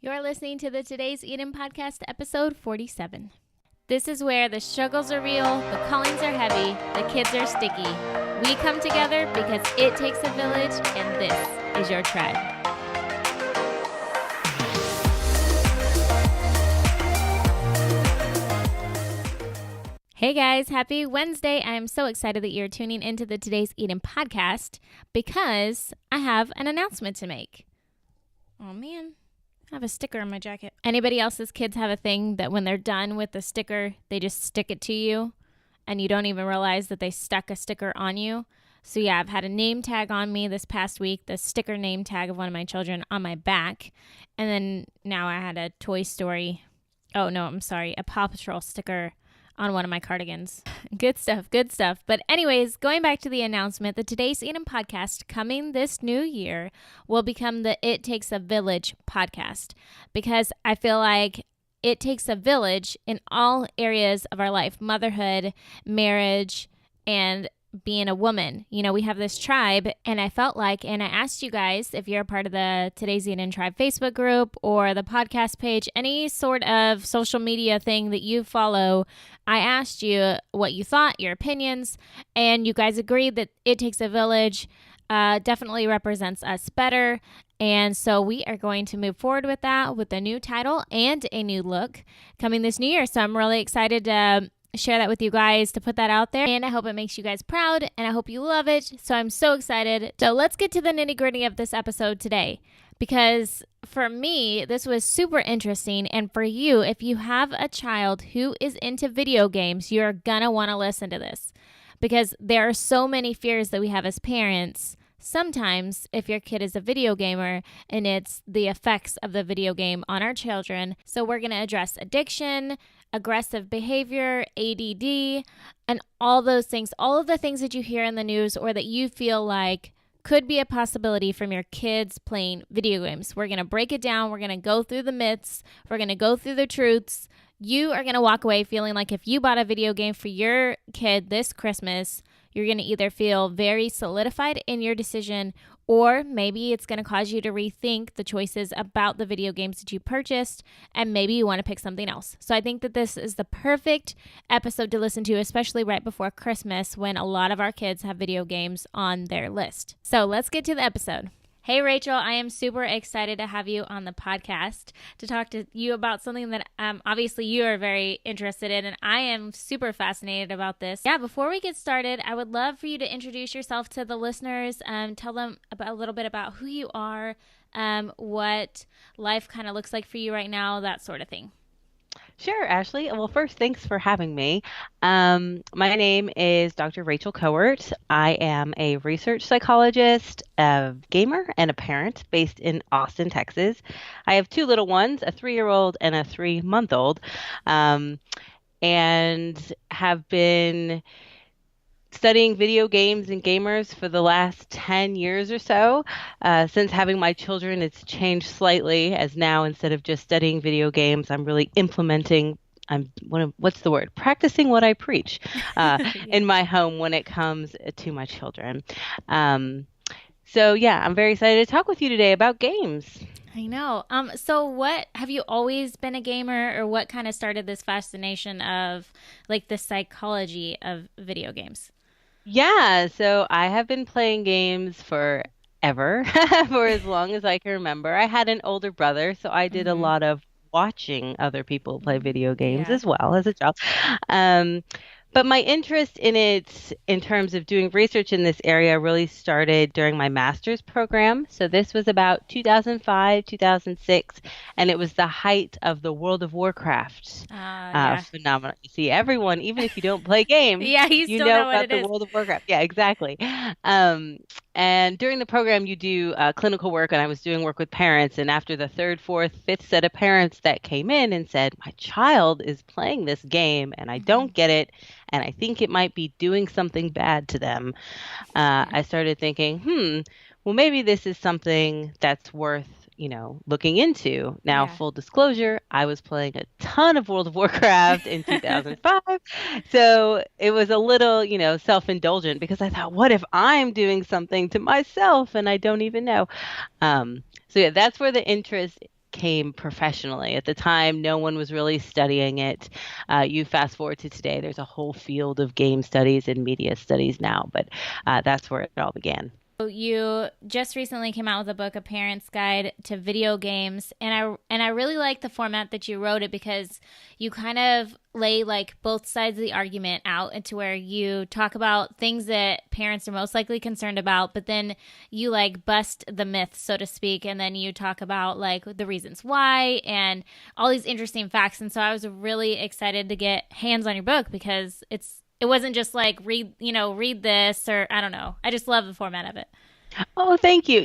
You're listening to the Today's Eden podcast, episode 47. This is where the struggles are real, the callings are heavy, the kids are sticky. We come together because it takes a village, and this is your tribe. Hey guys, happy Wednesday. I am so excited that you're tuning into the Today's Eden podcast because I have an announcement to make. Oh man, I have a sticker on my jacket. Anybody else's kids have a thing that when they're done with the sticker, they just stick it to you and you don't even realize that they stuck a sticker on you? So yeah, I've had a name tag on me this past week, the sticker name tag of one of my children on my back. And then now I had a a Paw Patrol sticker on one of my cardigans. Good stuff, good stuff. But anyways, going back to the announcement, the Today's Eden podcast coming this new year will become the It Takes a Village podcast, because I feel like it takes a village in all areas of our life: motherhood, marriage, and being a woman. You know, we have this tribe, and I felt like, and I asked you guys if you're a part of the Today's Eden Tribe Facebook group or the podcast page, any sort of social media thing that you follow, I asked you what you thought, your opinions, and you guys agreed that It Takes a Village definitely represents us better. And so we are going to move forward with that, with a new title and a new look coming this new year. So I'm really excited to share that with you guys, to put that out there, and I hope it makes you guys proud, and I hope you love it. So I'm so excited. So let's get to the nitty-gritty of this episode today, because for me this was super interesting, and for you, if you have a child who is into video games, you're gonna want to listen to this, because there are so many fears that we have as parents sometimes if your kid is a video gamer, and it's the effects of the video game on our children. So we're going to address addiction, aggressive behavior, ADD, and all those things, all of the things that you hear in the news or that you feel like could be a possibility from your kids playing video games. We're going to break it down. We're going to go through the myths. We're going to go through the truths. You are going to walk away feeling like if you bought a video game for your kid this Christmas, you're going to either feel very solidified in your decision, or maybe it's going to cause you to rethink the choices about the video games that you purchased, and maybe you want to pick something else. So I think that this is the perfect episode to listen to, especially right before Christmas when a lot of our kids have video games on their list. So let's get to the episode. Hey, Rachel, I am super excited to have you on the podcast to talk to you about something that obviously you are very interested in, and I am super fascinated about this. Yeah, before we get started, I would love for you to introduce yourself to the listeners, tell them a little bit about who you are, what life kind of looks like for you right now, that sort of thing. Sure, Ashley. Well, first, thanks for having me. My name is Dr. Rachel Cowart. I am a research psychologist, a gamer, and a parent based in Austin, Texas. I have two little ones, a 3-year-old and a 3-month-old, and have been studying video games and gamers for the last 10 years or so. Since having my children, it's changed slightly, as now instead of just studying video games, I'm really practicing what I preach in my home when it comes to my children. So yeah, I'm very excited to talk with you today about games. I know. So what, have you always been a gamer, or what kind of started this fascination of like the psychology of video games? Yeah, so I have been playing games forever, for as long as I can remember. I had an older brother, so I did a lot of watching other people play video games as well as a child. But my interest in it, in terms of doing research in this area, really started during my master's program. So this was about 2005, 2006, and it was the height of the World of Warcraft phenomenon. You see, everyone, even if you don't play games, you know about the World of Warcraft. Yeah, exactly. And during the program, you do clinical work, and I was doing work with parents. And after the third, fourth, fifth set of parents that came in and said, my child is playing this game, and I don't get it, and I think it might be doing something bad to them, I started thinking, well, maybe this is something that's worth looking into. Now, full disclosure, I was playing a ton of World of Warcraft in 2005. So it was a little, self-indulgent, because I thought, what if I'm doing something to myself and I don't even know? So yeah, that's where the interest came professionally. At the time, no one was really studying it. You fast forward to today, there's a whole field of game studies and media studies now, but that's where it all began. You just recently came out with a book, A Parent's Guide to Video Games, and I really like the format that you wrote it because you kind of lay like both sides of the argument out into where you talk about things that parents are most likely concerned about, but then you like bust the myth, so to speak, and then you talk about like the reasons why and all these interesting facts. And so I was really excited to get hands on your book because it wasn't just like read this or I don't know. I just love the format of it. Oh, thank you.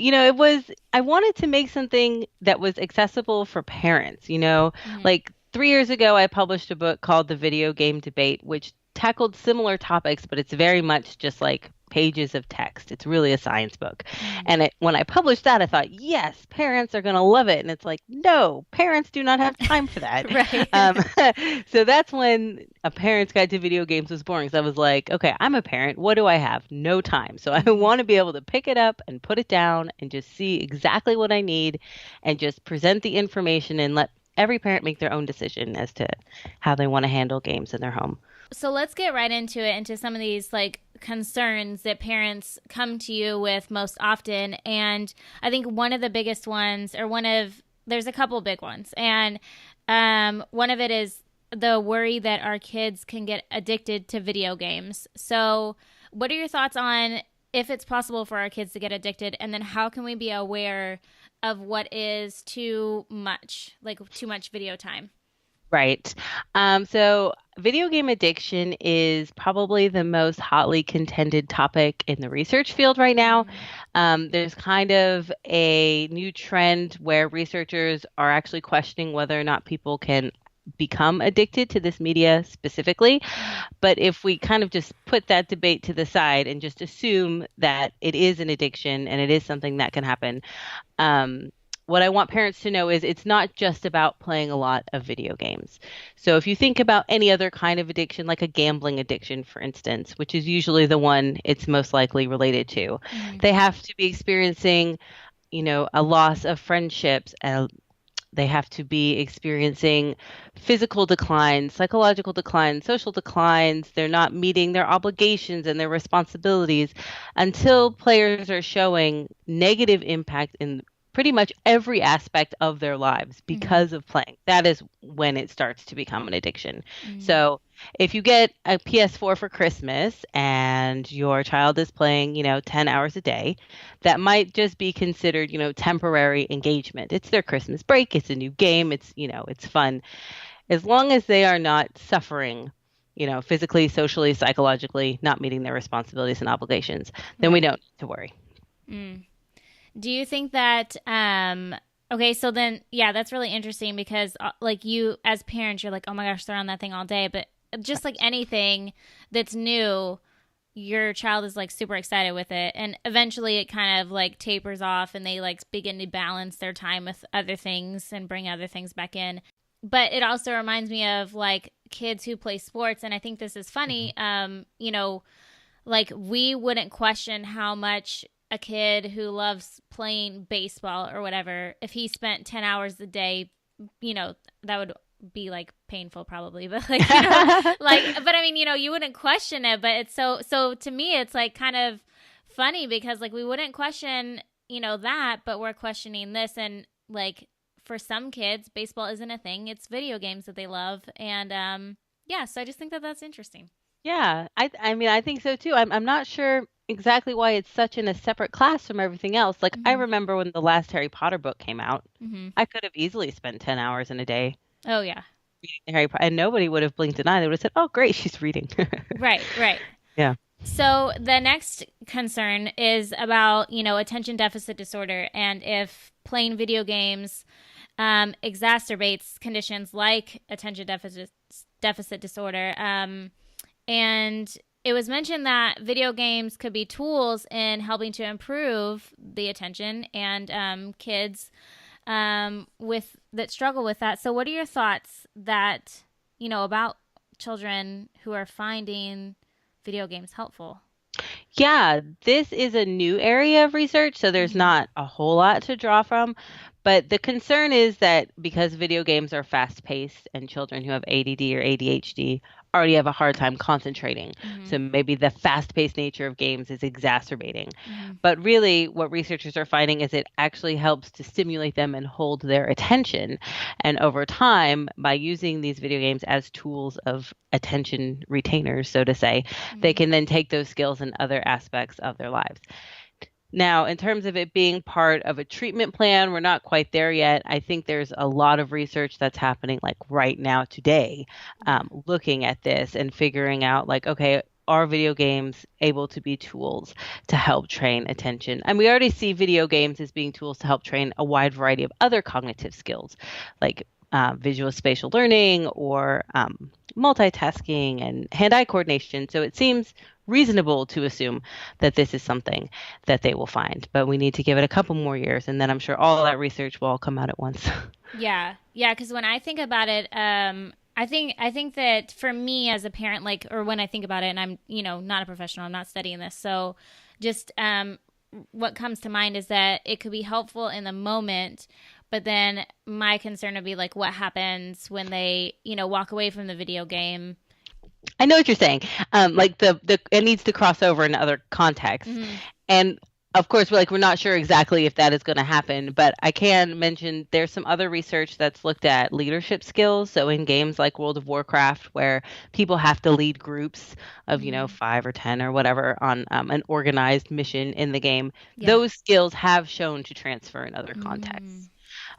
I wanted to make something that was accessible for parents. Mm-hmm. Like 3 years ago, I published a book called The Video Game Debate, which tackled similar topics, but it's very much just like pages of text. It's really a science book. Mm-hmm. And when I published that, I thought, yes, parents are going to love it. And it's like, no, parents do not have time for that. Right. Um, so that's when A Parent's Guide to Video Games was born. Because I was like, okay, I'm a parent. What do I have? No time. So I Mm-hmm. want to be able to pick it up and put it down and just see exactly what I need and just present the information and let every parent make their own decision as to how they want to handle games in their home. So let's get right into it, into some of these like concerns that parents come to you with most often. And I think one of the biggest ones, or there's a couple big ones. And one of it is the worry that our kids can get addicted to video games. So, what are your thoughts on if it's possible for our kids to get addicted? And then how can we be aware of what is too much, like too much video time? Right. So video game addiction is probably the most hotly contended topic in the research field right now. Mm-hmm. There's kind of a new trend where researchers are actually questioning whether or not people can become addicted to this media specifically. Mm-hmm. But if we kind of just put that debate to the side and just assume that it is an addiction and it is something that can happen, um, what I want parents to know is it's not just about playing a lot of video games. So if you think about any other kind of addiction, like a gambling addiction, for instance, which is usually the one it's most likely related to, Mm-hmm. they have to be experiencing, a loss of friendships. They have to be experiencing physical declines, psychological declines, social declines. They're not meeting their obligations and their responsibilities until players are showing negative impact in pretty much every aspect of their lives Mm-hmm. because of playing. That is when it starts to become an addiction. Mm-hmm. So if you get a PS4 for Christmas and your child is playing, 10 hours a day, that might just be considered, temporary engagement. It's their Christmas break, it's a new game, it's fun. As long as they are not suffering, physically, socially, psychologically, not meeting their responsibilities and obligations, then we Right. don't need to worry. Mm. Do you think that okay, so then yeah, that's really interesting because like you as parents you're like, "Oh my gosh, they're on that thing all day." But just like anything that's new, your child is like super excited with it and eventually it kind of like tapers off and they like begin to balance their time with other things and bring other things back in. But it also reminds me of like kids who play sports and I think this is Mhm. funny. Like we wouldn't question how much a kid who loves playing baseball or whatever, if he spent 10 hours a day, that would be like painful probably, but like, like, but I mean, you wouldn't question it, but it's so to me, it's like kind of funny because like we wouldn't question, that, but we're questioning this. And like for some kids, baseball isn't a thing. It's video games that they love. And, yeah, so I just think that that's interesting. Yeah, I mean I think so too. I'm not sure exactly why it's such in a separate class from everything else. Like I Mm-hmm. remember when the last Harry Potter book came out, Mm-hmm. I could have easily spent 10 hours in a day Oh, yeah. reading Harry Potter and nobody would have blinked an eye. They would have said, "Oh, great, she's reading." Right, right. Yeah. So the next concern is about, attention deficit disorder and if playing video games exacerbates conditions like attention deficit disorder. And it was mentioned that video games could be tools in helping to improve the attention and kids with that struggle with that. So, what are your thoughts that about children who are finding video games helpful? Yeah, this is a new area of research, so there's Mm-hmm. not a whole lot to draw from. But the concern is that because video games are fast paced and children who have ADD or ADHD already have a hard time concentrating. Mm-hmm. So maybe the fast paced nature of games is exacerbating. Mm-hmm. But really, what researchers are finding is it actually helps to stimulate them and hold their attention. And over time, by using these video games as tools of attention retainers, so to say, they Mm-hmm. can then take those skills in other aspects of their lives. Now, in terms of it being part of a treatment plan, we're not quite there yet. I think there's a lot of research that's happening like right now today, Yeah. looking at this and figuring out like, okay, are video games able to be tools to help train attention? And we already see video games as being tools to help train a wide variety of other cognitive skills, like visual spatial learning or multitasking and hand-eye coordination. So it seems reasonable to assume that this is something that they will find. But we need to give it a couple more years, and then I'm sure all that research will all come out at once. Yeah, yeah. Because when I think about it, I think that for me as a parent, like, or when I think about it, and I'm, not a professional, I'm not studying this, so just what comes to mind is that it could be helpful in the moment, but then my concern would be like, what happens when they, walk away from the video game? I know what you're saying. Like the it needs to cross over in other contexts. Mm-hmm. And of course, we're not sure exactly if that is going to happen, but I can mention there's some other research that's looked at leadership skills. So in games like World of Warcraft, where people have to lead groups of, Mm-hmm. 5 or 10 or whatever on an organized mission in the game, Yeah. those skills have shown to transfer in other Mm-hmm. contexts.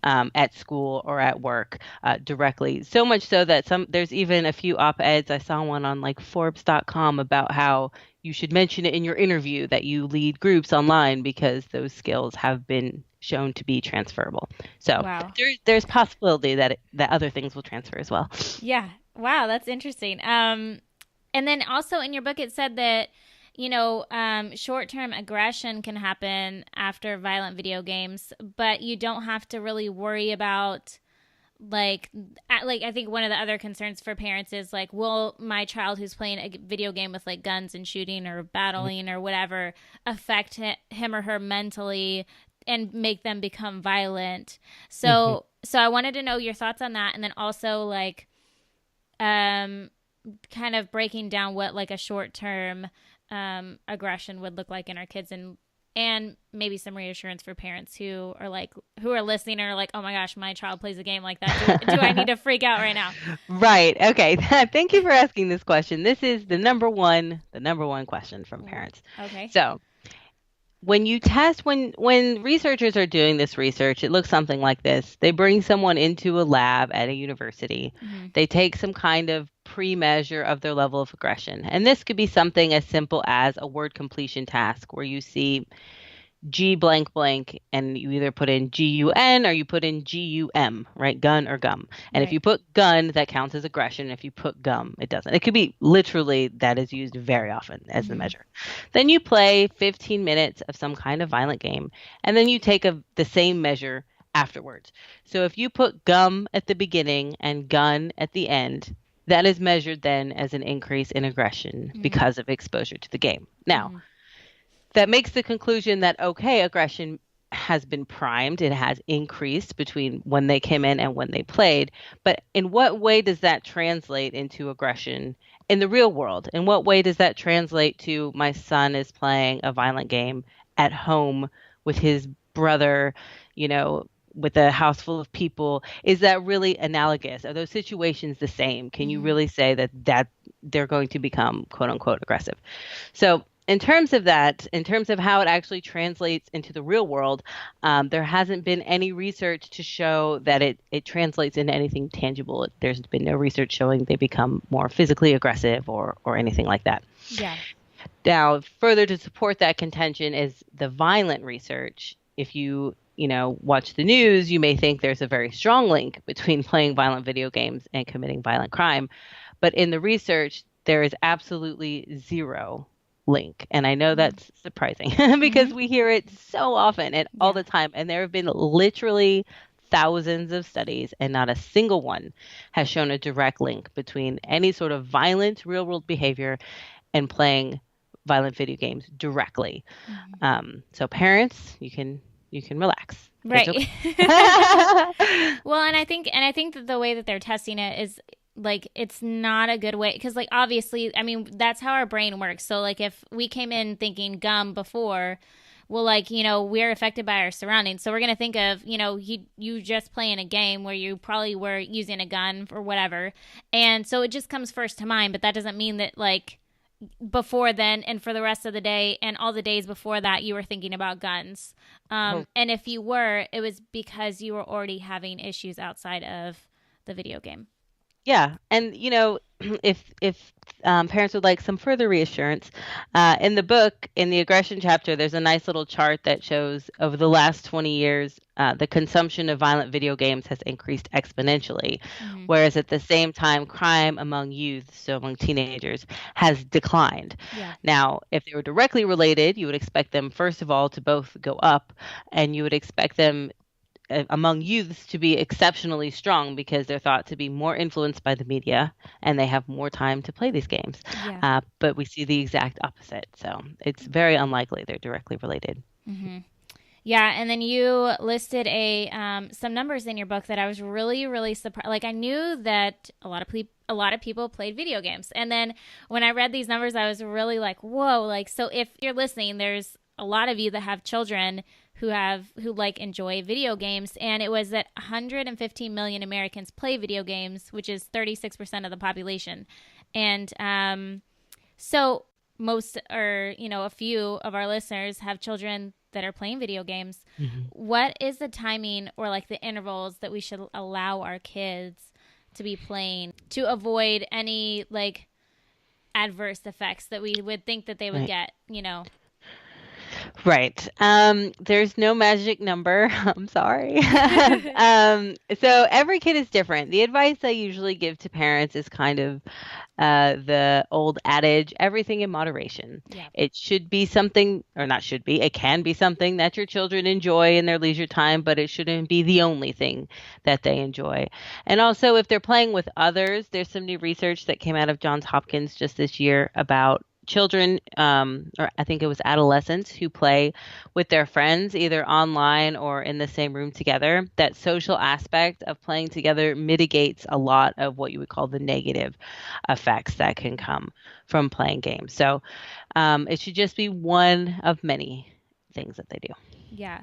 At school or at work directly. So much so that there's even a few op-eds. I saw one on like Forbes.com about how you should mention it in your interview that you lead groups online because those skills have been shown to be transferable. So Wow. there's possibility that other things will transfer as well. Yeah. Wow, that's interesting. And then also in your book, it said that, short term aggression can happen after violent video games, but you don't have to really worry about like I think one of the other concerns for parents is like, will my child who's playing a video game with like guns and shooting or battling or whatever affect him or her mentally and make them become violent? Mhm. So I wanted to know your thoughts on that, and then also like um kind of breaking down what like a short term aggression would look like in our kids, and maybe some reassurance for parents who are listening and are like, oh my gosh, my child plays a game like that. Do I need to freak out right now? Right. Okay. Thank you for asking this question. This is the number one question from parents. Okay. So, when researchers are doing this research, it looks something like this. They bring someone into a lab at a university. Mm-hmm. They take some kind of pre-measure of their level of aggression. And this could be something as simple as a word completion task where you see G blank blank, and you either put in GUN or you put in GUM, right? Gun or gum. And if Right. you put gun, that counts as aggression. If you put gum, it doesn't. It could be literally that is used very often as the Mm-hmm. measure. Then you play 15 minutes of some kind of violent game, and then you take the same measure afterwards. So if you put gum at the beginning and gun at the end, that is measured then as an increase in aggression Mm-hmm. because of exposure to the game. Now, Mm-hmm. that makes the conclusion that, okay, aggression has been primed, it has increased between when they came in and when they played. But in what way does that translate into aggression in the real world? In what way does that translate to my son is playing a violent game at home with his brother, with a house full of people? Is that really analogous? Are those situations the same? Can you Mm-hmm. really say that they're going to become quote unquote aggressive? So, in terms of that, in terms of how it actually translates into the real world, there hasn't been any research to show that it translates into anything tangible. There's been no research showing they become more physically aggressive or anything like that. Yeah. Now, further to support that contention is the violent research. If watch the news, you may think there's a very strong link between playing violent video games and committing violent crime. But in the research, there is absolutely zero link. And I know Mm-hmm. that's surprising Mm-hmm. because we hear it so often and all Yeah. the time. And there have been literally thousands of studies, and not a single one has shown a direct link between any sort of violent real world behavior and playing violent video games directly. Mm-hmm. So parents, you can relax. It's Right. okay. Well, and I think that the way that they're testing it is like it's not a good way because like obviously, I mean, that's how our brain works. So like if we came in thinking gum before, well like, we're affected by our surroundings. So we're going to think of, you just playing a game where you probably were using a gun or whatever. And so it just comes first to mind, but that doesn't mean that like before then and for the rest of the day and all the days before that you were thinking about guns, and if you were, it was because you were already having issues outside of the video game. Yeah, and if parents would like some further reassurance, in the book, in the aggression chapter, there's a nice little chart that shows over the last 20 years, the consumption of violent video games has increased exponentially, Mm-hmm. whereas at the same time, crime among youth, so among teenagers, has declined. Yeah. Now, if they were directly related, you would expect them, first of all, to both go up, and you would expect them among youths to be exceptionally strong because they're thought to be more influenced by the media and they have more time to play these games. Yeah. But we see the exact opposite. So it's very unlikely they're directly related. Mm-hmm. Yeah, and then you listed a some numbers in your book that I was really, really surprised. Like I knew that a lot of people played video games, and then when I read these numbers, I was really like, "Whoa!" Like, so if you're listening, there's a lot of you that have children who like enjoy video games, and it was that 115 million Americans play video games, which is 36% of the population, and so most or a few of our listeners have children that are playing video games. Mhm. What is the timing or like the intervals that we should allow our kids to be playing to avoid any like adverse effects that we would think that they would Right. get? Right. There's no magic number. I'm sorry. So every kid is different. The advice I usually give to parents is kind of the old adage, everything in moderation. Yeah. It should be something, or not should be, it can be something that your children enjoy in their leisure time, but it shouldn't be the only thing that they enjoy. And also, if they're playing with others, there's some new research that came out of Johns Hopkins just this year about children, or I think it was adolescents who play with their friends either online or in the same room together. That social aspect of playing together mitigates a lot of what you would call the negative effects that can come from playing games. So it should just be one of many things that they do. Yeah.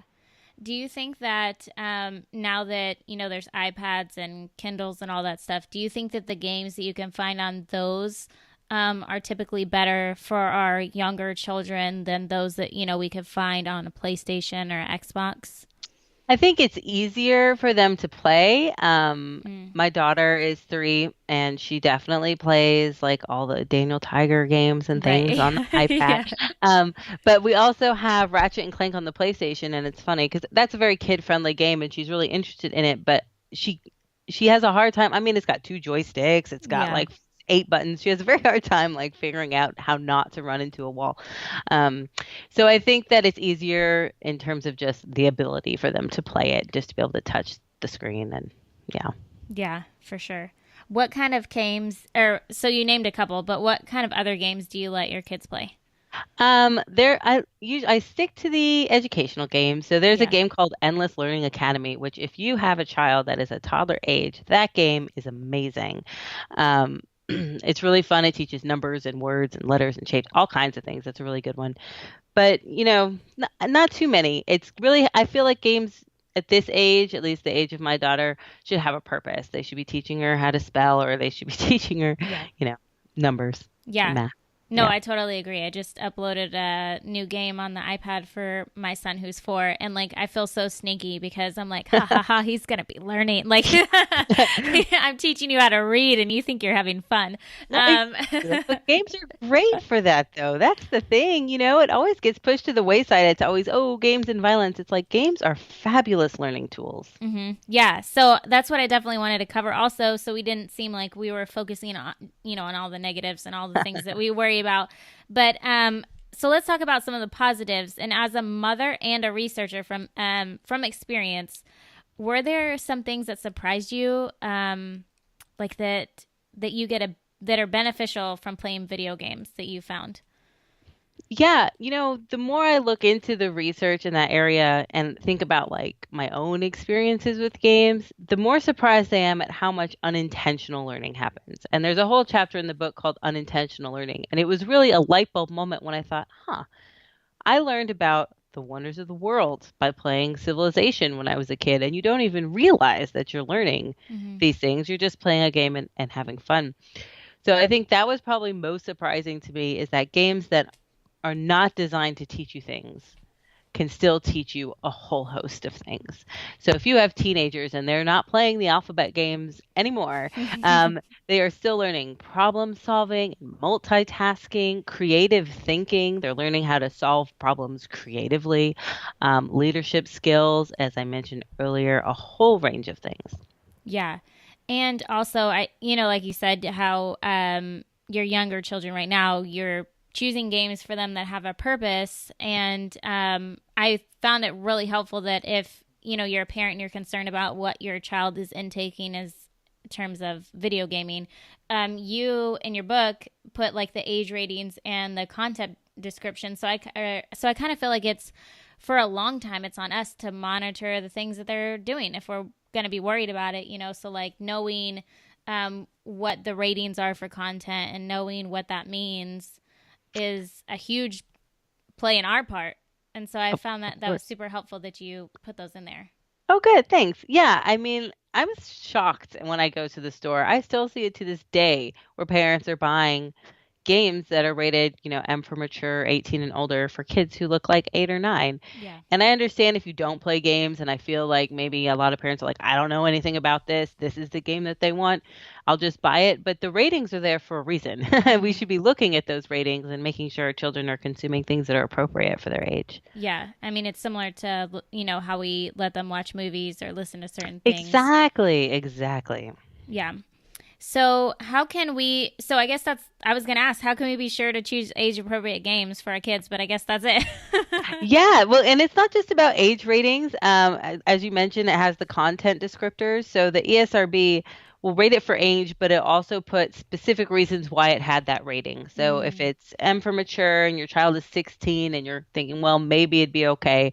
Do you think that now that there's iPads and Kindles and all that stuff, do you think that the games that you can find on those are typically better for our younger children than those that we could find on a PlayStation or Xbox? I think it's easier for them to play. Mm. My daughter is 3 and she definitely plays like all the Daniel Tiger games and things Right. on the iPad. Yeah. Um, but we also have Ratchet and Clank on the PlayStation, and it's funny because that's a very kid-friendly game and she's really interested in it, but she she has a hard time. I mean, it's got 2 joysticks, it's got Yeah. like 8 buttons. She has a very hard time like figuring out how not to run into a wall. Um, so I think that it's easier in terms of just the ability for them to play it, just to be able to touch the screen and yeah. Yeah, for sure. What kind of games, or so you named a couple, but what kind of other games do you let your kids play? I stick to the educational games. So there's a Yeah. game called Endless Learning Academy, which if you have a child that is a toddler age, that game is amazing. It's really fun. It teaches numbers and words and letters and shapes, all kinds of things. That's a really good one. But not too many. It's really, I feel like games at this age, at least the age of my daughter, should have a purpose. They should be teaching her how to spell, or they should be teaching her, Yeah. you know, numbers and Yeah. math. No, Yeah. I totally agree. I just uploaded a new game on the iPad for my son who's 4, and like I feel so sneaky because I'm like, ha ha ha, he's gonna be learning. Like I'm teaching you how to read, and you think you're having fun. No, Um, but games are great for that, though. That's the thing, it always gets pushed to the wayside. It's always, oh, games and violence. It's like games are fabulous learning tools. Yeah, so that's what I definitely wanted to cover also, so we didn't seem like we were focusing on, on all the negatives and all the things that we worry about. But so let's talk about some of the positives. And as a mother and a researcher from experience, were there some things that surprised you, like that you get that are beneficial from playing video games that you found? Yeah, the more I look into the research in that area and think about like my own experiences with games, the more surprised I am at how much unintentional learning happens. And there's a whole chapter in the book called Unintentional Learning. And it was really a light bulb moment when I thought, I learned about the wonders of the world by playing Civilization when I was a kid. And you don't even realize that you're learning Hmm. these things. You're just playing a game and having fun. So I think that was probably most surprising to me is that games that are not designed to teach you things can still teach you a whole host of things. So if you have teenagers and they're not playing the alphabet games anymore, they are still learning problem solving, multitasking, creative thinking. They're learning how to solve problems creatively, leadership skills, as I mentioned earlier, a whole range of things. Yeah. And also, like you said, how your younger children right now, you're choosing games for them that have a purpose. And I found it really helpful that if, you're a parent and you're concerned about what your child is intaking as terms of video gaming, you in your book put like the age ratings and the content description. So I kind of feel like it's for a long time it's on us to monitor the things that they're doing if we're going to be worried about it. So like knowing what the ratings are for content and knowing what that means is a huge play in our part. And so I Of found that that was course. super helpful that you put those in there. Oh, good. Thanks. Yeah. I mean, I'm shocked when I go to the store. I still see it to this day where parents are buying games that are rated, M for mature, 18 and older for kids who look like 8 or 9. Yeah. And I understand if you don't play games, and I feel like maybe a lot of parents are like, I don't know anything about this. This is the game that they want. I'll just buy it. But the ratings are there for a reason. We Hmm. should be looking at those ratings and making sure our children are consuming things that are appropriate for their age. Yeah. I mean, it's similar to, how we let them watch movies or listen to certain things. Exactly. Exactly. Yeah. So, how can we? So, I guess I was going to ask, how can we be sure to choose age appropriate games for our kids? But I guess that's it. Yeah, well, and it's not just about age ratings. As you mentioned, it has the content descriptors. So the ESRB will rate it for age, but it also puts specific reasons why it had that rating. So if Mm, it's M for mature and your child is 16 and you're thinking, well, maybe it'd be okay,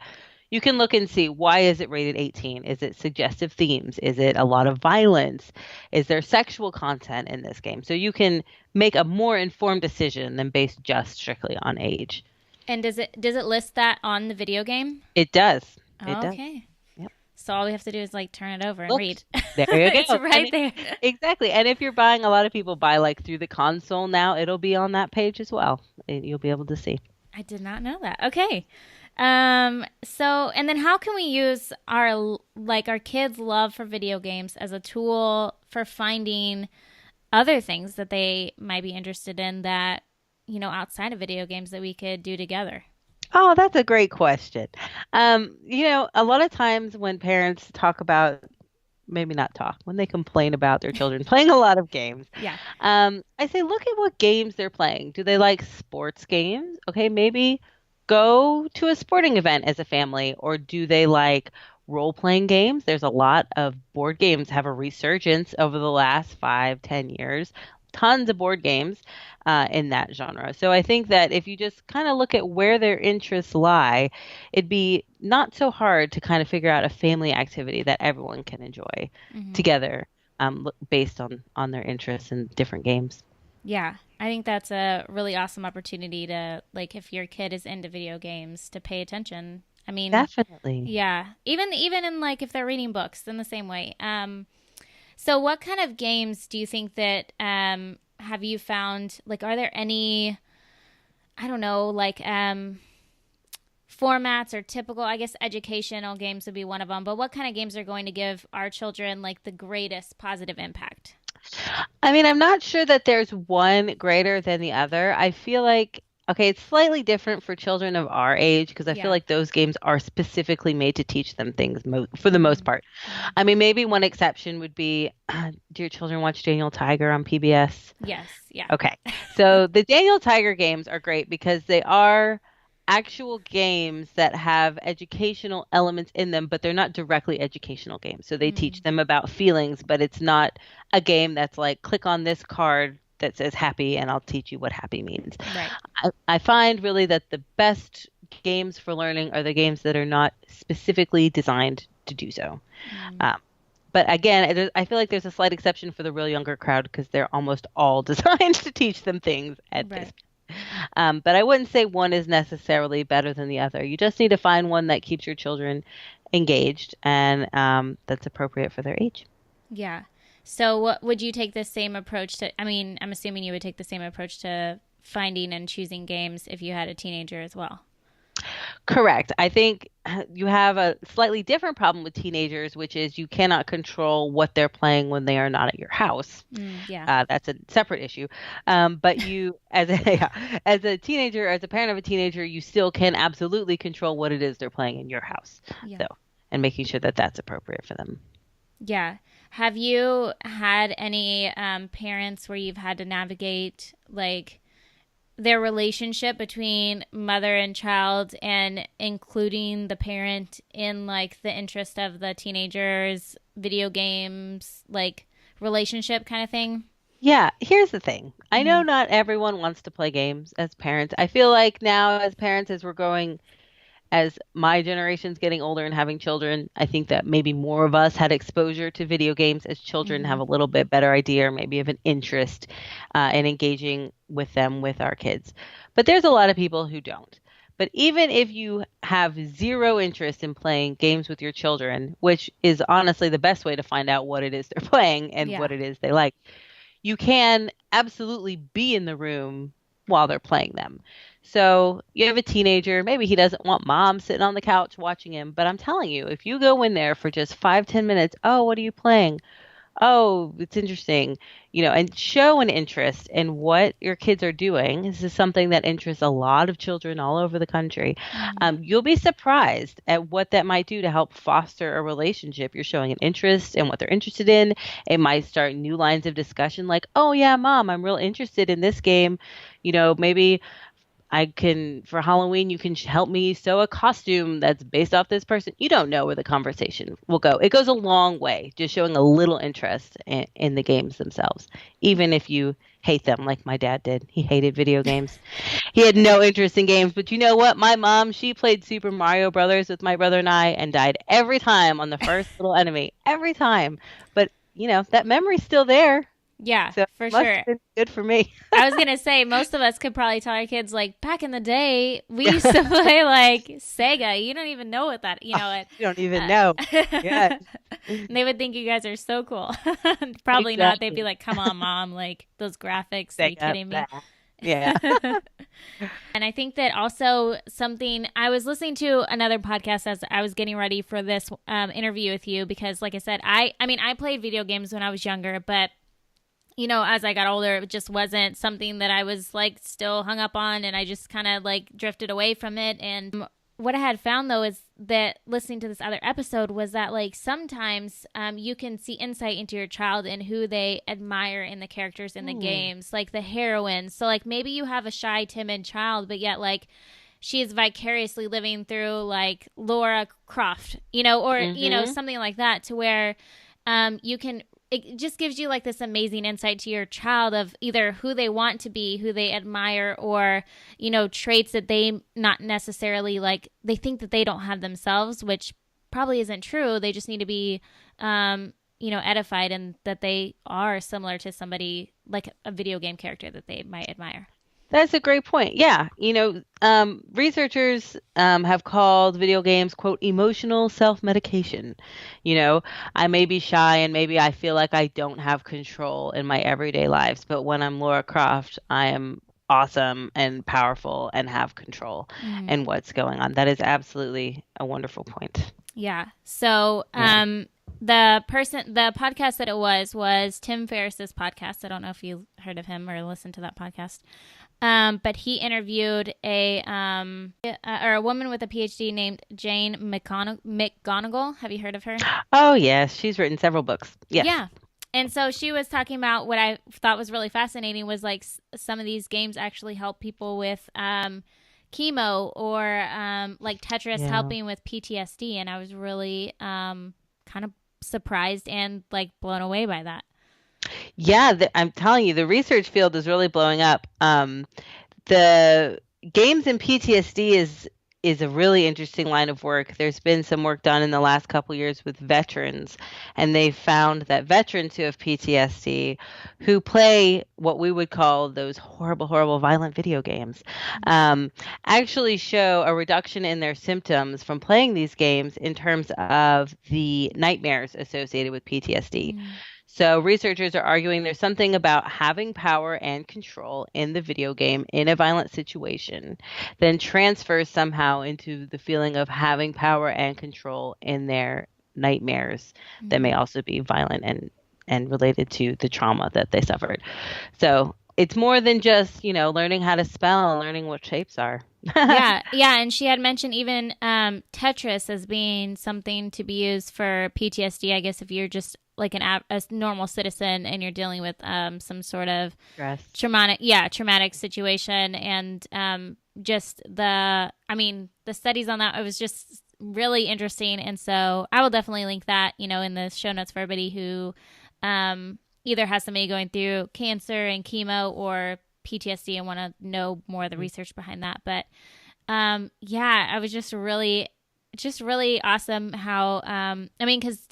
you can look and see why is it rated 18? Is it suggestive themes? Is it a lot of violence? Is there sexual content in this game? So you can make a more informed decision than based just strictly on age. and does it list that on the video game? It does. It does. Okay. Yep. So all we have to do is like turn it over and read. Oops. There you It's go. right there. Exactly. And if you're buying, a lot of people buy like through the console now, it'll be on that page as well. You'll be able to see. I did not know that. Okay. So and then how can we use our kids' love for video games as a tool for finding other things that they might be interested in that, outside of video games that we could do together? Oh, that's a great question. A lot of times when parents talk about, maybe not talk, when they complain about their children playing a lot of games, Yeah. I say, look at what games they're playing. Do they like sports games? Okay, maybe go to a sporting event as a family, or do they like role-playing games? There's a lot of board games have a resurgence over the last 5, 10 years. Tons of board games in that genre. So I think that if you just kind of look at where their interests lie, it'd be not so hard to kind of figure out a family activity that everyone can enjoy Hmm. together, based on their interests in different games. Yeah. I think that's a really awesome opportunity to, like, if your kid is into video games, to pay attention. I mean, Definitely. yeah, even in like if they're reading books in the same way. So what kind of games do you think that have you found, like, are there any, I don't know, like formats or typical, I guess educational games would be one of them, but what kind of games are going to give our children like the greatest positive impact? I mean, I'm not sure that there's one greater than the other. I feel like, okay, it's slightly different for children of our age because I feel Yeah. like those games are specifically made to teach them things for the most Mm-hmm. part. Mm-hmm. I mean, maybe one exception would be, do your children watch Daniel Tiger on PBS? Yes. Yeah. Okay. So the Daniel Tiger games are great because they are actual games that have educational elements in them, but they're not directly educational games. So they teach Mm-hmm. them about feelings, but it's not a game that's like click on this card that says happy, and I'll teach you what happy means. Right. I find really that the best games for learning are the games that are not specifically designed to do so. Mm. Um, but again, I feel like there's a slight exception for the real younger crowd because they're almost all designed to teach them things at this. Right. But I wouldn't say one is necessarily better than the other. You just need to find one that keeps your children engaged and that's appropriate for their age. Yeah. So what would you take the same approach to, I mean, I'm assuming you would take the same approach to finding and choosing games if you had a teenager as well. Correct. I think you have a slightly different problem with teenagers, which is you cannot control what they're playing when they are not at your house. Yeah. That's a separate issue. But you, as a as a teenager, as a parent of a teenager, you still can absolutely control what it is they're playing in your house. Yeah. So, and making sure that that's appropriate for them. Yeah. Have you had any parents where you've had to navigate like their relationship between mother and child and including the parent in like the interest of the teenagers, video games, like relationship kind of thing? Yeah, here's the thing. I know Mm-hmm. not everyone wants to play games as parents. I feel like now as parents, as we're growing, as my generation's getting older and having children, I think that maybe more of us had exposure to video games as children Mm-hmm. have a little bit better idea or maybe of an interest in engaging with them with our kids. But there's a lot of people who don't. But even if you have zero interest in playing games with your children, which is honestly the best way to find out what it is they're playing and Yeah. what it is they like, you can absolutely be in the room while they're playing them. So you have a teenager, maybe he doesn't want mom sitting on the couch watching him, but I'm telling you, if you go in there for just 5, 10 minutes, oh, what are you playing? Oh, it's interesting, and show an interest in what your kids are doing. This is something that interests a lot of children all over the country. Mm-hmm. You'll be surprised at what that might do to help foster a relationship. You're showing an interest in what they're interested in. It might start new lines of discussion like, oh, yeah, mom, I'm real interested in this game. Maybe for Halloween, you can help me sew a costume that's based off this person. You don't know where the conversation will go. It goes a long way, just showing a little interest in the games themselves, even if you hate them like my dad did. He hated video games. He had no interest in games, but you know what? My mom, she played Super Mario Brothers with my brother and I and died every time on the first little enemy, every time. But, that memory's still there. Yeah, So it for must sure. have been good for me. I was gonna say most of us could probably tell our kids like back in the day we Yeah. used to play like Sega. You don't even know what that it. You don't even know. Yeah. They would think you guys are so cool. Probably not. They'd be Exactly. like, "Come on, mom! Like those graphics? Are you Sega, kidding me?" blah. Yeah. And I think that also something I was listening to another podcast as I was getting ready for this interview with you because, like I said, I mean I played video games when I was younger, but as I got older, it just wasn't something that I was like still hung up on, and I just kind of like drifted away from it. And what I had found though is that listening to this other episode was that like sometimes you can see insight into your child and who they admire in the characters in the games, like the heroines. So like maybe you have a shy, timid child, but yet like she is vicariously living through like Laura Croft, or Mm-hmm. something like that, to where you can it just gives you like this amazing insight to your child of either who they want to be, who they admire, or traits that they not necessarily like they think that they don't have themselves, which probably isn't true. They just need to be edified and that they are similar to somebody like a video game character that they might admire. That's a great point. Yeah. Researchers have called video games, quote, emotional self-medication. I may be shy and maybe I feel like I don't have control in my everyday lives, but when I'm Laura Croft, I am awesome and powerful and have control Mm-hmm. in what's going on. That is absolutely a wonderful point. Yeah. So, Yeah. the podcast that it was Tim Ferriss's podcast. I don't know if you heard of him or listened to that podcast. But he interviewed a woman with a PhD named Jane McGonigal. Have you heard of her? Oh, yes. She's written several books. Yes. Yeah. And so she was talking about what I thought was really fascinating was like some of these games actually help people with chemo or like Tetris Yeah. helping with PTSD. And I was really kind of surprised and like blown away by that. Yeah, I'm telling you, the research field is really blowing up. The games in PTSD is a really interesting line of work. There's been some work done in the last couple years with veterans, and they found that veterans who have PTSD, who play what we would call those horrible, horrible, violent video games, um, actually show a reduction in their symptoms from playing these games in terms of the nightmares associated with PTSD. Mm. So, researchers are arguing there's something about having power and control in the video game in a violent situation, then transfers somehow into the feeling of having power and control in their nightmares that may Mm. also be violent and related to the trauma that they suffered. So, it's more than just, learning how to spell and learning what shapes are. Yeah, yeah, and she had mentioned even Tetris as being something to be used for PTSD. I guess if you're just like a normal citizen and you're dealing with some sort of Stress. traumatic situation, and just the studies on that, it was just really interesting, and so I will definitely link that, in the show notes for everybody who either has somebody going through cancer and chemo or PTSD and want to know more of the research behind that. But yeah, I was just really awesome how, because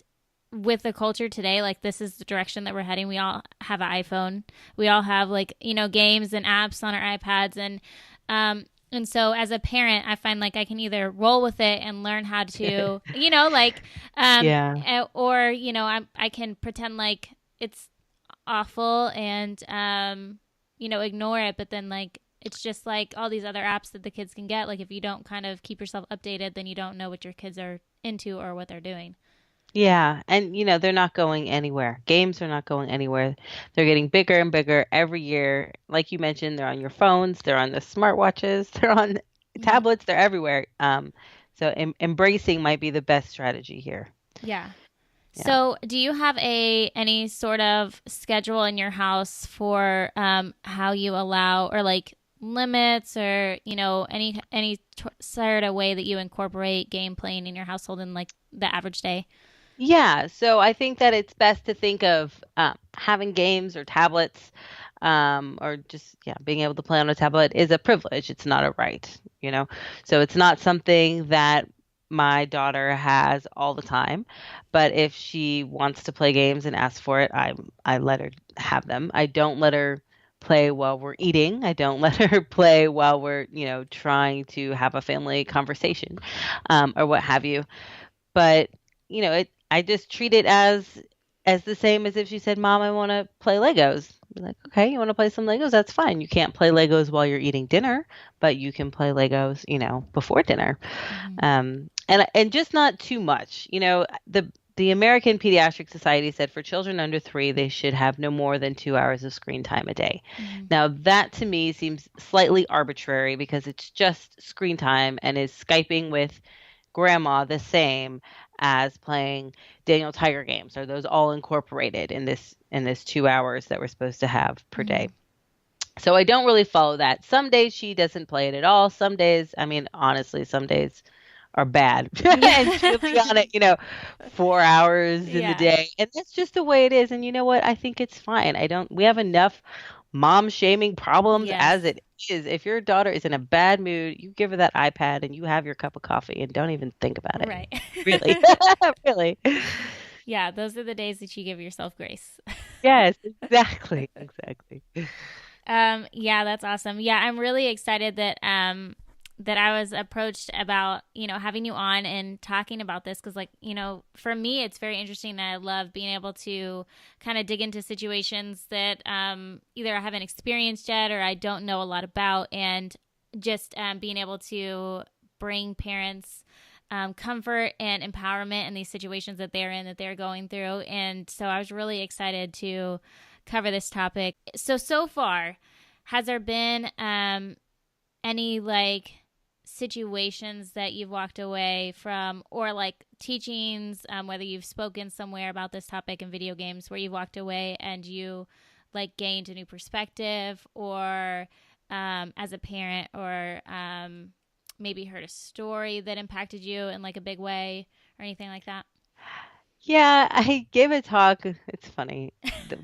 with the culture today, like this is the direction that we're heading. We all have an iPhone. We all have like, games and apps on our iPads. And so as a parent, I find like I can either roll with it and learn how to, Yeah. or, I can pretend like it's awful and ignore it, but then like it's just like all these other apps that the kids can get. Like if you don't kind of keep yourself updated, then you don't know what your kids are into or what they're doing. Yeah, and they're not going anywhere. Games are not going anywhere. They're getting bigger and bigger every year. Like you mentioned, they're on your phones, they're on the smartwatches, they're on Yeah. tablets, they're everywhere. So embracing might be the best strategy here. Yeah. Yeah. So, do you have any sort of schedule in your house for how you allow or like limits or sort of way that you incorporate game playing in your household in like the average day? Yeah, so I think that it's best to think of having games or tablets, or just being able to play on a tablet is a privilege. It's not a right. So it's not something that my daughter has all the time, but if she wants to play games and asks for it, I let her have them. I don't let her play while we're eating. I don't let her play while we're, trying to have a family conversation, or what have you. But I just treat it as the same as if she said, "Mom, I want to play Legos." Be like, "Okay, you want to play some Legos? That's fine. You can't play Legos while you're eating dinner, but you can play Legos, before dinner." Mm-hmm. And just not too much. The American Pediatric Society said for children under 3, they should have no more than 2 hours of screen time a day. Mm-hmm. Now, that to me seems slightly arbitrary because it's just screen time and is Skyping with grandma the same as playing Daniel Tiger games? Are those all incorporated in this 2 hours that we're supposed to have per Mm-hmm. day? So I don't really follow that. Some days she doesn't play it at all. Some days, I mean, honestly, some days are bad. And she'll be Yeah. on it, 4 hours in the Yeah. day. And that's just the way it is. And you know what? I think it's fine. We have enough mom shaming problems Yes. as it is. If your daughter is in a bad mood, you give her that iPad and you have your cup of coffee and don't even think about it. Right. Really. Really. Yeah, those are the days that you give yourself grace. Yes, exactly. Exactly. Yeah, that's awesome. Yeah, I'm really excited that I was approached about, having you on and talking about this because like, for me it's very interesting and I love being able to kind of dig into situations that either I haven't experienced yet or I don't know a lot about, and just being able to bring parents comfort and empowerment in these situations that they're in, that they're going through. And so I was really excited to cover this topic. So far, has there been any like situations that you've walked away from, or like teachings, whether you've spoken somewhere about this topic in video games, where you've walked away and you like gained a new perspective, or as a parent, or maybe heard a story that impacted you in like a big way or anything like that? Yeah, I gave a talk. It's funny,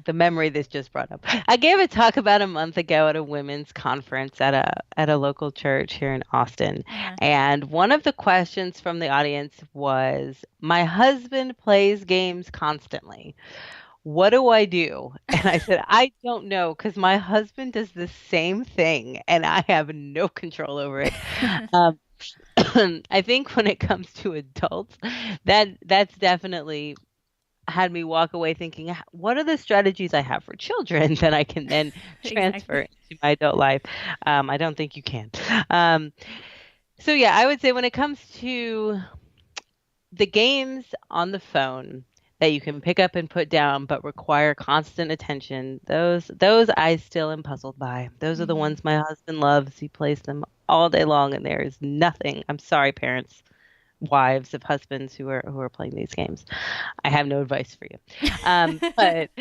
the memory this just brought up. I gave a talk about a month ago at a women's conference at a local church here in Austin. Uh-huh. And one of the questions from the audience was, "My husband plays games constantly. What do I do?" And I said, "I don't know because my husband does the same thing and I have no control over it." Um, I think when it comes to adults, that's definitely had me walk away thinking, what are the strategies I have for children that I can then transfer Exactly. into my adult life? I don't think you can. Um, so yeah, I would say when it comes to the games on the phone that you can pick up and put down but require constant attention, those I still am puzzled by. Those are the Hmm. ones my husband loves. He plays them all day long and there is nothing. I'm sorry, parents, wives of husbands who are playing these games. I have no advice for you. But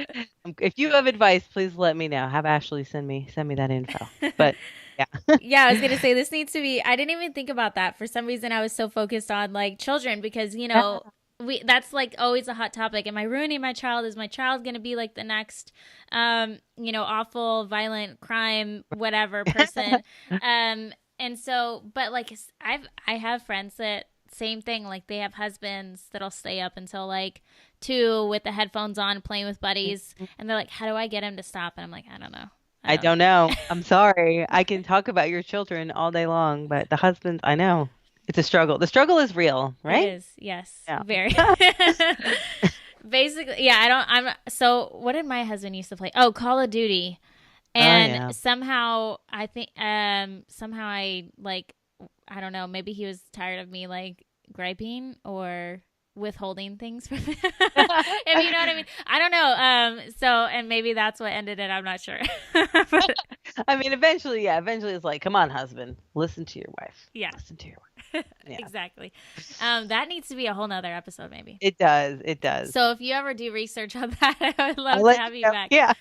if you have advice, please let me know. Have Ashley send me that info. But yeah. Yeah, I was gonna say this needs to be. I didn't even think about that. For some reason, I was so focused on like children because we that's like always a hot topic. Am I ruining my child? Is my child gonna be like the next, awful, violent crime, whatever person? And so, but like I have friends that same thing. Like they have husbands that'll stay up until like 2 with the headphones on, playing with buddies, and they're like, "How do I get him to stop?" And I'm like, "I don't know. I I don't know." don't know. I'm sorry. I can talk about your children all day long, but the husbands, I know. It's a struggle. The struggle is real, It right? is, yes, Yeah. very. Basically, yeah, I don't. So. What did my husband used to play? Oh, Call of Duty, Oh and yeah. somehow I think, somehow I like, I don't know. Maybe he was tired of me like griping or withholding things from him. If you know what I mean. I don't know. So, and maybe that's what ended it. I'm not sure. But I mean, eventually, yeah, eventually it's like, come on, husband, listen to your wife. yeah, Listen to your wife. Yeah. exactly. That needs to be a whole nother episode, maybe. It does. It does. So if you ever do research on that, I would I'll love to let you have you know. back. Yeah.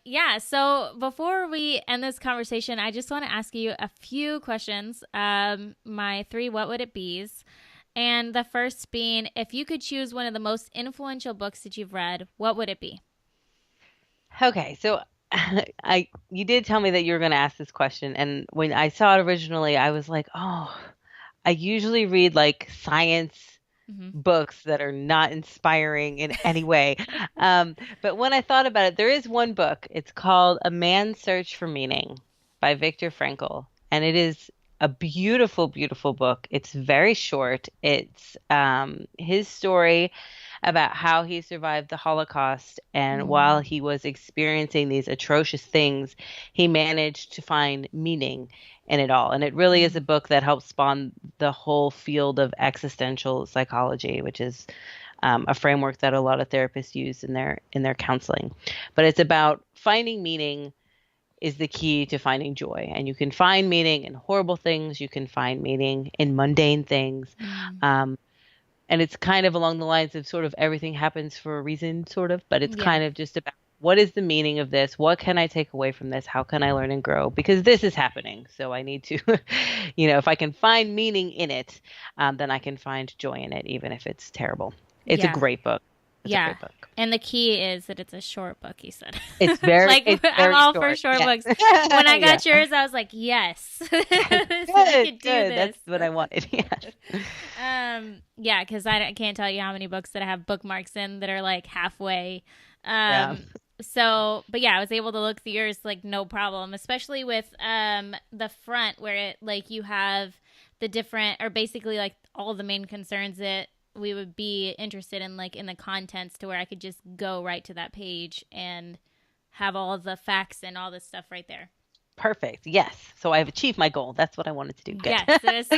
Yeah. So before we end this conversation, I just want to ask you a few questions. My three what would it be's, and the first being, if you could choose one of the most influential books that you've read, what would it be? Okay, so I you did tell me that you were going to ask this question, and when I saw it originally, I was like, oh, I usually read like science Hmm. books that are not inspiring in any way. But when I thought about it, there is one book. It's called A Man's Search for Meaning by Viktor Frankl, and it is a beautiful, beautiful book. It's very short. It's his story about how he survived the Holocaust. And while Mm. he was experiencing these atrocious things, he managed to find meaning in it all. And it really is a Mm. book that helps spawn the whole field of existential psychology, which is a framework that a lot of therapists use in their counseling. But it's about finding meaning is the key to finding joy. And you can find meaning in horrible things. You can find meaning in mundane things. Mm. Um, and it's kind of along the lines of sort of everything happens for a reason, sort of, but it's Yeah. kind of just about what is the meaning of this? What can I take away from this? How can I learn and grow? Because this is happening. So I need to, if I can find meaning in it, then I can find joy in it, even if it's terrible. It's a Yeah. great book. It's a Yeah. great book. And the key is that it's a short book, you said. It's very, Like, it's I'm very all for short. short Yes. books. When I Yeah. got yours, I was like, yes. So I Good, could do good. this. That's what I wanted. Yes. Yeah, because I can't tell you how many books that I have bookmarks in that are like halfway. Yeah. But yeah, I was able to look through yours like no problem, especially with the front where it like you have the different or basically like all the main concerns that we would be interested in like in the contents to where I could just go right to that page and have all the facts and all this stuff right there. Perfect. Yes. So I've achieved my goal. That's what I wanted to do. Good. Yes,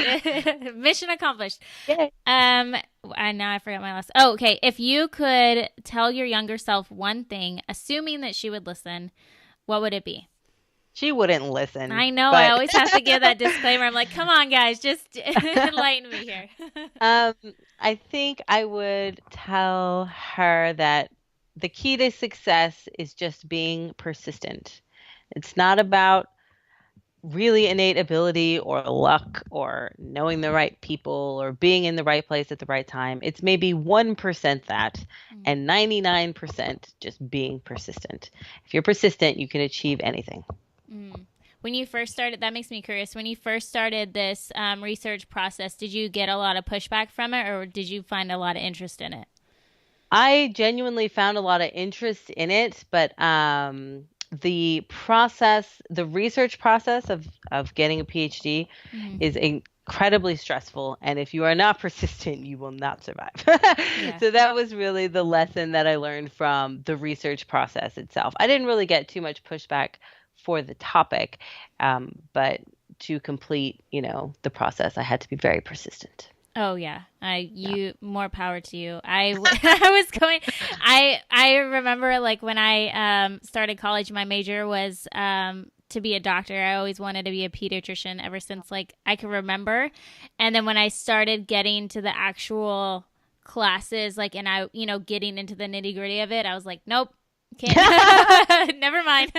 mission accomplished. Yay. Um, and now I forgot my last. Oh, okay. If you could tell your younger self one thing, assuming that she would listen, what would it be? She wouldn't listen, I know I but always have to give that disclaimer. I'm like, come on, guys, just enlighten me here. um, I think I would tell her that the key to success is just being persistent. It's not about really innate ability or luck or knowing the right people or being in the right place at the right time. It's maybe 1% that and 99% just being persistent. If you're persistent, you can achieve anything. Mm. When you first started, that makes me curious. When you first started this research process, did you get a lot of pushback from it, or did you find a lot of interest in it? I genuinely found a lot of interest in it, but the research process of getting a PhD Mm-hmm. is incredibly stressful, and if you are not persistent, you will not survive. Yeah. So that was really the lesson that I learned from the research process itself. I didn't really get too much pushback for the topic, but to complete, the process, I had to be very persistent. Oh yeah, Yeah. you more power to you. I was going. I remember like when I started college, my major was to be a doctor. I always wanted to be a pediatrician ever since like I could remember. And then when I started getting to the actual classes, like and I getting into the nitty gritty of it, I was like, nope, can't. Never mind.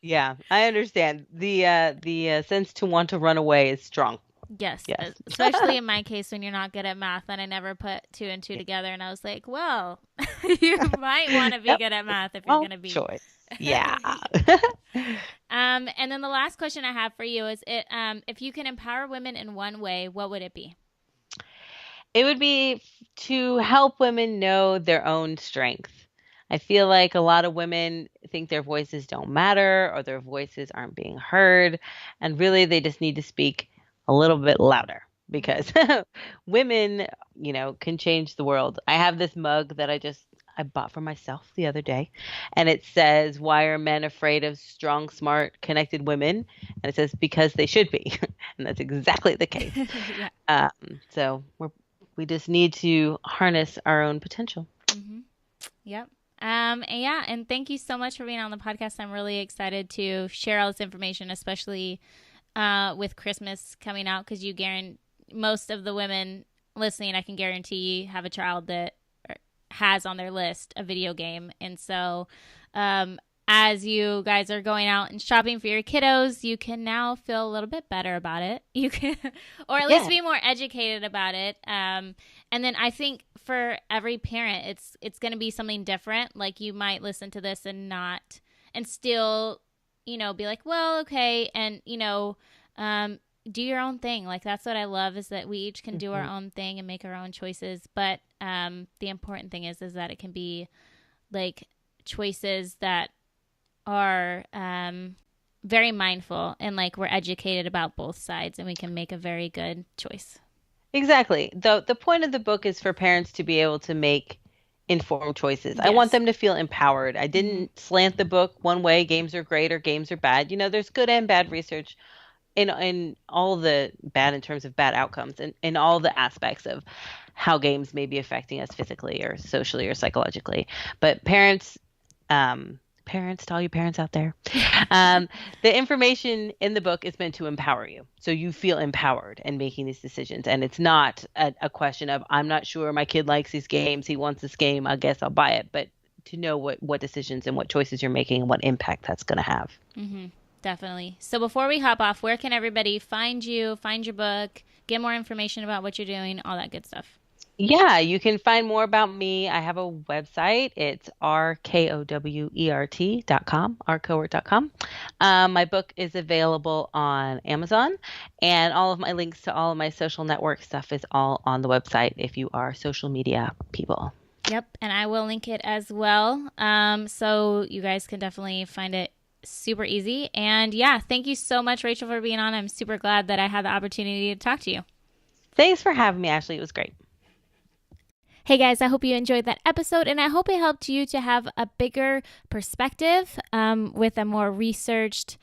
Yeah, I understand. The sense to want to run away is strong. Yes, Yes. especially in my case when you're not good at math, and I never put two and two Yeah. together. And I was like, well, you might want to be Yep. good at math if you're Well, going to be. choice. Yeah. And then the last question I have for you is, if you can empower women in one way, what would it be? It would be to help women know their own strength. I feel like a lot of women think their voices don't matter or their voices aren't being heard, and really they just need to speak a little bit louder Mm-hmm. because women, can change the world. I have this mug that I bought for myself the other day, and it says, "Why are men afraid of strong, smart, connected women?" And it says, "Because they should be." And that's exactly the case. Yeah. So we just need to harness our own potential. Mm-hmm. Yep. And yeah, and thank you so much for being on the podcast. I'm really excited to share all this information, especially with Christmas coming out, because you guarantee most of the women listening, I can guarantee, have a child that has on their list a video game. And so, as you guys are going out and shopping for your kiddos, you can now feel a little bit better about it. You can, or at least Yeah, be more educated about it. And then I think for every parent, it's going to be something different. Like you might listen to this and not, and still, be like, well, okay, and um, do your own thing. Like that's what I love is that we each can do our hmm own thing and make our own choices. But the important thing is that it can be like choices that are very mindful and like we're educated about both sides and we can make a very good choice. exactly. The point of the book is for parents to be able to make informed choices. I want Yes. them to feel empowered. I Mm-hmm. didn't slant the book one way, games are great or games are bad. There's good and bad research in all the bad in terms of bad outcomes and in all the aspects of how games may be affecting us physically or socially or psychologically. But parents, to all you parents out there, um, the information in the book is meant to empower you. So you feel empowered in making these decisions. And it's not a question of, I'm not sure my kid likes these games. He wants this game. I guess I'll buy it. But to know what decisions and what choices you're making and what impact that's going to have. Mm-hmm. Definitely. So before we hop off, where can everybody find you, find your book, get more information about what you're doing, all that good stuff? Yeah, you can find more about me. I have a website. It's rkowert.com, rkowert.com. My book is available on Amazon, and all of my links to all of my social network stuff is all on the website if you are social media people. Yep, and I will link it as well. So you guys can definitely find it super easy. And yeah, thank you so much, Rachel, for being on. I'm super glad that I had the opportunity to talk to you. Thanks for having me, Ashley. It was great. Hey guys, I hope you enjoyed that episode and I hope it helped you to have a bigger perspective with a more researched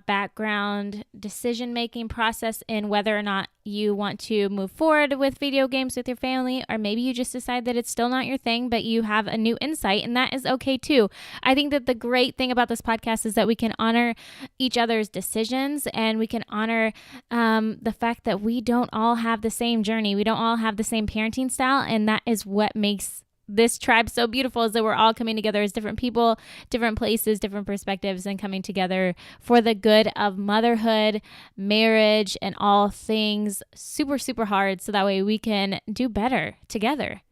background decision making process in whether or not you want to move forward with video games with your family, or maybe you just decide that it's still not your thing, but you have a new insight, and that is okay too. I think that the great thing about this podcast is that we can honor each other's decisions and we can honor the fact that we don't all have the same journey. We don't all have the same parenting style, and that is what makes this tribe so beautiful is that we're all coming together as different people, different places, different perspectives, and coming together for the good of motherhood, marriage, and all things super, super hard so that way we can do better together.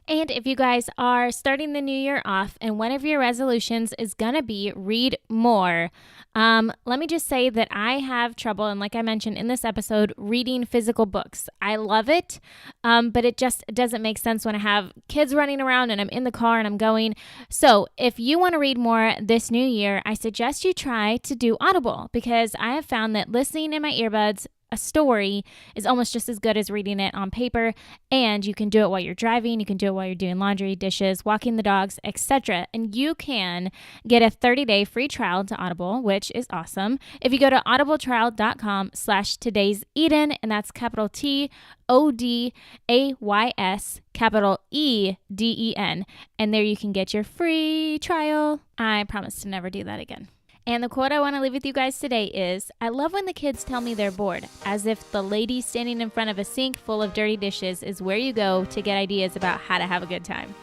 And if you guys are starting the new year off and one of your resolutions is going to be read more, let me just say that I have trouble, and like I mentioned in this episode, reading physical books. I love it, but it just doesn't make sense when I have kids running around and I'm in the car and I'm going. So if you want to read more this new year, I suggest you try to do Audible, because I have found that listening in my earbuds a story is almost just as good as reading it on paper, and you can do it while you're driving, you can do it while you're doing laundry, dishes, walking the dogs, etc. And you can get a 30-day free trial to Audible, which is awesome, if you go to audibletrial.com/todayseden, and that's capital TODAYS capital EDEN, and there you can get your free trial. I promise to never do that again. And the quote I want to leave with you guys today is, I love when the kids tell me they're bored, as if the lady standing in front of a sink full of dirty dishes is where you go to get ideas about how to have a good time.